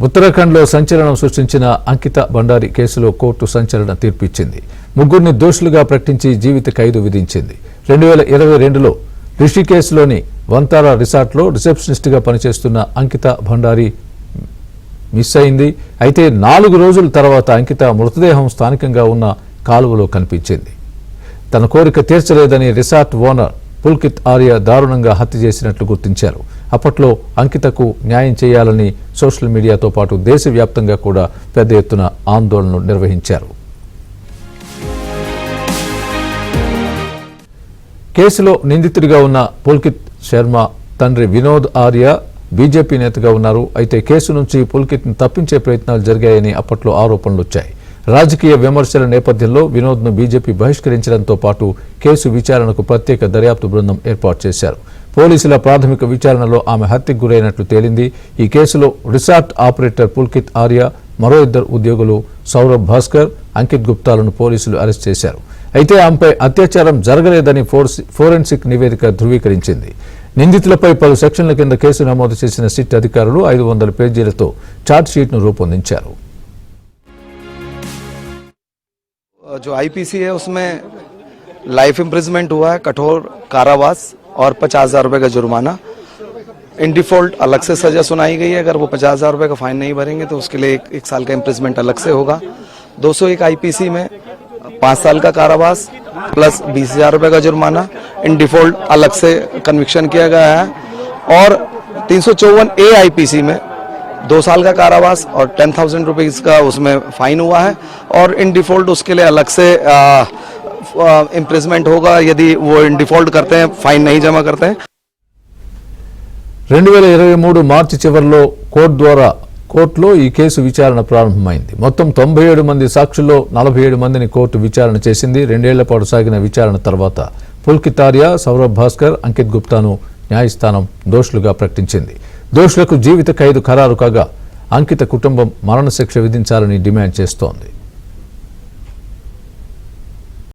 ఉత్తరాఖండ్లో సంచలనం సృష్టించిన అంకిత భండారి కేసులో కోర్టు సంచలన తీర్పు ఇచ్చింది. ముగ్గురిని దోషులుగా ప్రకటించి జీవిత ఖైదు విధించింది. 2022లో రిషికేశ్లోని వంతారా రిసార్ట్లో రిసెప్షనిస్ట్గా పనిచేస్తున్న అంకిత భండారి మిస్ అయింది. అయితే 4 రోజుల తర్వాత అంకిత మృతదేహం స్థానికంగా ఉన్న కాలువలో కనిపించింది. తన కోరిక తీర్చలేదని రిసార్ట్ ఓనర్ పుల్కిత్ ఆర్య దారుణంగా హత్య చేసినట్లు గుర్తించారు. అప్పట్లో అంకితకు న్యాయం చేయాలని సోషల్ మీడియాతో పాటు దేశవ్యాప్తంగా కూడా పెద్ద ఎత్తున ఆందోళనలు నిర్వహించారు. కేసులో నిందితుడిగా ఉన్న పుల్కిత్ శర్మ తండ్రి వినోద్ ఆర్య బీజేపీ నేతగా ఉన్నారు. అయితే కేసు నుంచి పుల్కిత్ను తప్పించే ప్రయత్నాలు జరిగాయని అప్పట్లో ఆరోపణలు వచ్చాయి. రాజకీయ విమర్శల నేపథ్యంలో వినోద్ను బీజేపీ బహిష్కరించడంతో పాటు కేసు విచారణకు ప్రత్యేక దర్యాప్తు బృందం ఏర్పాటు చేశారు. పోలీసుల ప్రాథమిక విచారణలో ఆమె హత్యకు గురైనట్లు తేలింది. ఈ కేసులో రిసార్ట్ ఆపరేటర్ పుల్కిత్ ఆర్య, మరో 2 ఉద్యోగులు సౌరభ్ భాస్కర్, అంకిత్ గుప్తాలను పోలీసులు అరెస్ట్ చేశారు. అయితే ఆమెపై అత్యాచారం జరగలేదని ఫోరెన్సిక్ నివేదిక ధృవీకరించింది. నిందితులపై పలు సెక్షన్ల కింద కేసు నమోదు చేసిన సిట్ అధికారులు 500 పేజీలతో ఛార్జ్షీట్ను రూపొందించారు. जो आईपीसी है उसमें लाइफ इम्प्रिजमेंट हुआ है, कठोर कारावास और 50,000 रुपए का जुर्माना। इन डिफॉल्ट अलग से सजा सुनाई गई है। अगर वो 50,000 रुपए का फाइन नहीं भरेंगे तो उसके लिए एक साल का इम्प्रिजमेंट अलग से होगा। 201 आईपीसी में 5 साल का कारावास प्लस 20,000 रुपए का जुर्माना। इन डिफॉल्ट अलग से कन्विक्शन किया गया है। और 354 ए आईपीसी में 2 साल का कारावास और 10,000 रुपीज का उसमें फाइन हुआ है। और इन डिफॉल्ट उसके लिए अलग से इम्प्रिजमेंट होगा यदि वो इन डिफॉल्ट करते हैं, फाइन नहीं जमा करते हैं। 2023 మార్చి చివరిలో కోర్టులో ఈ కేసు విచారణ ప్రారంభమైంది. మొత్తం 97 మంది సాక్షుల్లో 47 మందిని కోర్టు విచారణ చేసింది. 2 ఏళ్ల పాటు సాగిన విచారణ తర్వాత పుల్కిత్ ఆర్య, సౌరభ్ భాస్కర్, అంకిత్ గుప్తాను న్యాయస్థానం దోషులుగా ప్రకటించింది. దోషులకు జీవిత ఖైదు ఖరారు కాగా అంకిత కుటుంబం మరణశిక్ష విధించాలని డిమాండ్ చేస్తోంది.